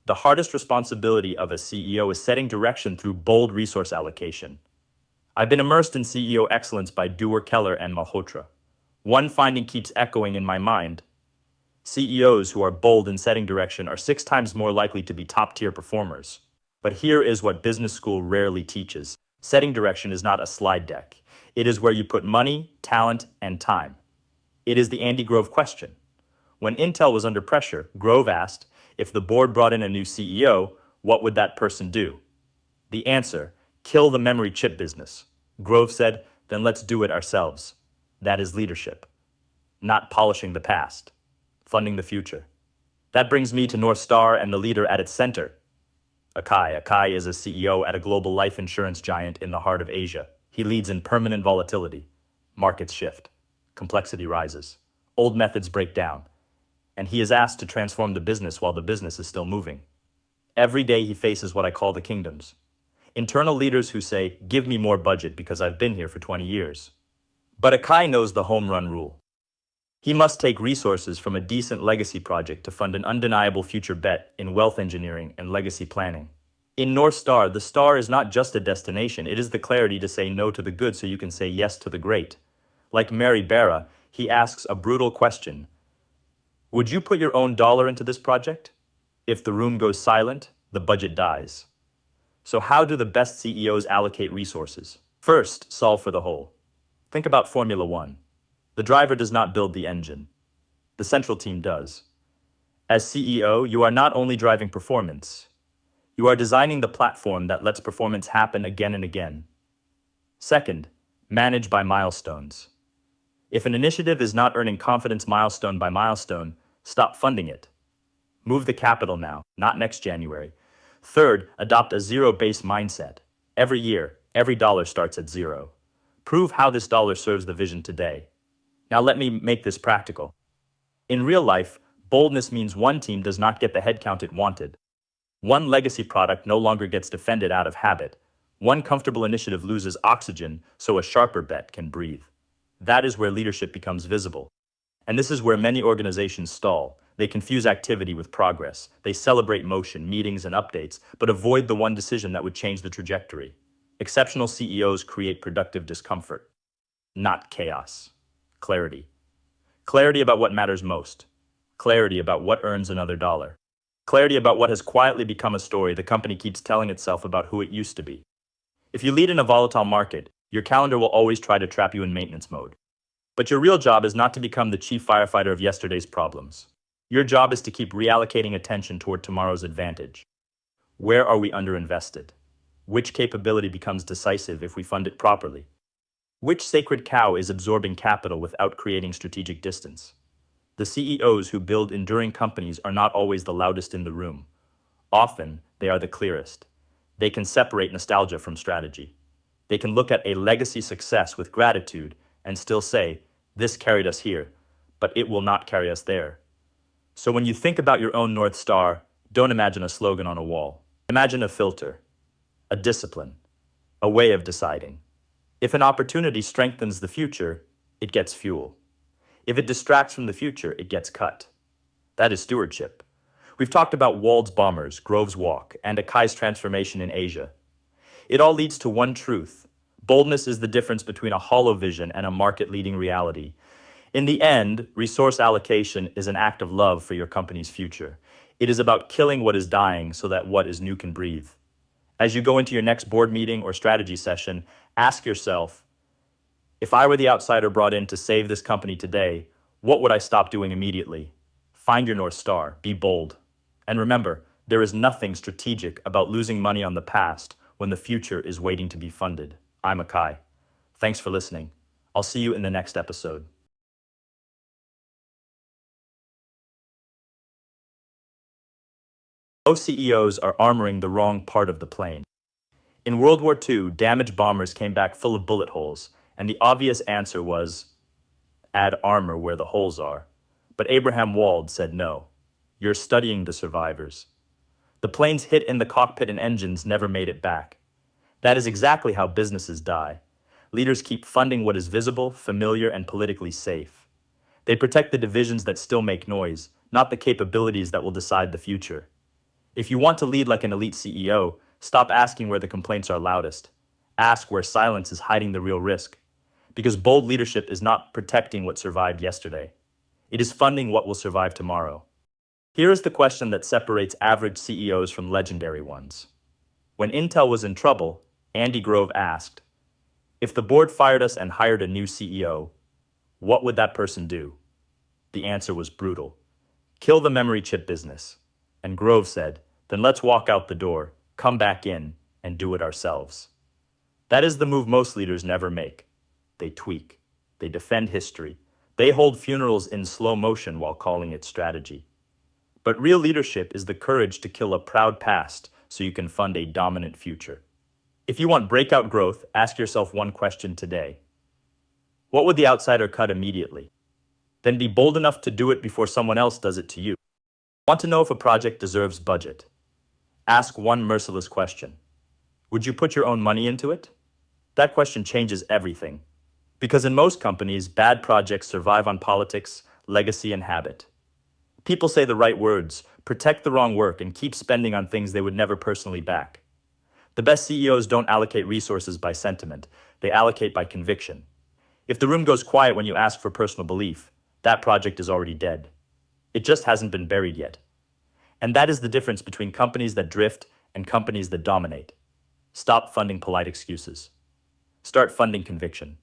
The hardest responsibility of a CEO is setting direction through bold resource allocation. I've been immersed in CEO excellence by Dewar Keller and Malhotra. One finding keeps echoing in my mind. CEOs who are bold in setting direction are 6 times more likely to be top-tier performers. But here is what business school rarely teaches. Setting direction is not a slide deck. It is where you put money, talent, and time. It is the Andy Grove question. When Intel was under pressure, Grove asked, if the board brought in a new CEO, what would that person do? The answer, kill the memory chip business. Grove said, then let's do it ourselves. That is leadership. Not polishing the past, funding the future. That brings me to North Star and the leader at its center. Akai. Akai is a CEO at a global life insurance giant in the heart of Asia. He leads in permanent volatility. Markets shift. Complexity rises. Old methods break down. And he is asked to transform the business while the business is still moving. Every day he faces what I call the kingdoms. Internal leaders who say, give me more budget because I've been here for 20 years. But Akai knows the home run rule. He must take resources from a decent legacy project to fund an undeniable future bet in wealth engineering and legacy planning. In North Star, the star is not just a destination, it is the clarity to say no to the good so you can say yes to the great. Like Mary Barra, he asks a brutal question. Would you put your own dollar into this project? If the room goes silent, the budget dies. So how do the best CEOs allocate resources? First, solve for the whole. Think about Formula One. The driver does not build the engine. The central team does. As CEO, you are not only driving performance, you are designing the platform that lets performance happen again and again. Second, manage by milestones. If an initiative is not earning confidence milestone by milestone, stop funding it. Move the capital now, not next January. Third, adopt a zero-based mindset. Every year, every dollar starts at zero. Prove how this dollar serves the vision today. Now let me make this practical. In real life, boldness means one team does not get the headcount it wanted. One legacy product no longer gets defended out of habit. One comfortable initiative loses oxygen so a sharper bet can breathe. That is where leadership becomes visible. And this is where many organizations stall. They confuse activity with progress. They celebrate motion, meetings, and updates, but avoid the one decision that would change the trajectory. Exceptional CEOs create productive discomfort, not chaos. Clarity. Clarity about what matters most. Clarity about what earns another dollar. Clarity about what has quietly become a story the company keeps telling itself about who it used to be. If you lead in a volatile market, your calendar will always try to trap you in maintenance mode. But your real job is not to become the chief firefighter of yesterday's problems. Your job is to keep reallocating attention toward tomorrow's advantage. Where are we underinvested? Which capability becomes decisive if we fund it properly? Which sacred cow is absorbing capital without creating strategic distance? The CEOs who build enduring companies are not always the loudest in the room. Often, they are the clearest. They can separate nostalgia from strategy. They can look at a legacy success with gratitude and still say, this carried us here, but it will not carry us there. So when you think about your own North Star, don't imagine a slogan on a wall. Imagine a filter, a discipline, a way of deciding. If an opportunity strengthens the future, it gets fuel. If it distracts from the future, it gets cut. That is stewardship. We've talked about Wald's bombers, Grove's walk, and Akai's transformation in Asia. It all leads to one truth. Boldness is the difference between a hollow vision and a market-leading reality. In the end, resource allocation is an act of love for your company's future. It is about killing what is dying so that what is new can breathe. As you go into your next board meeting or strategy session, ask yourself, if I were the outsider brought in to save this company today, what would I stop doing immediately? Find your North Star, be bold. And remember, there is nothing strategic about losing money on the past when the future is waiting to be funded. I'm Akai. Thanks for listening. I'll see you in the next episode. Most CEOs are armoring the wrong part of the plane. In World War II, damaged bombers came back full of bullet holes, and the obvious answer was, add armor where the holes are. But Abraham Wald said no. You're studying the survivors. The planes hit in the cockpit and engines never made it back. That is exactly how businesses die. Leaders keep funding what is visible, familiar, and politically safe. They protect the divisions that still make noise, not the capabilities that will decide the future. If you want to lead like an elite CEO, stop asking where the complaints are loudest. Ask where silence is hiding the real risk. Because bold leadership is not protecting what survived yesterday. It is funding what will survive tomorrow. Here is the question that separates average CEOs from legendary ones. When Intel was in trouble, Andy Grove asked, if the board fired us and hired a new CEO, what would that person do? The answer was brutal. Kill the memory chip business. And Grove said, then let's walk out the door, come back in, and do it ourselves. That is the move most leaders never make. They tweak. They defend history. They hold funerals in slow motion while calling it strategy. But real leadership is the courage to kill a proud past so you can fund a dominant future. If you want breakout growth, ask yourself one question today. What would the outsider cut immediately? Then be bold enough to do it before someone else does it to you. Want to know if a project deserves budget? Ask one merciless question. Would you put your own money into it? That question changes everything. Because in most companies, bad projects survive on politics, legacy, and habit. People say the right words, protect the wrong work, and keep spending on things they would never personally back. The best CEOs don't allocate resources by sentiment, they allocate by conviction. If the room goes quiet when you ask for personal belief, that project is already dead. It just hasn't been buried yet. And that is the difference between companies that drift and companies that dominate. Stop funding polite excuses. Start funding conviction.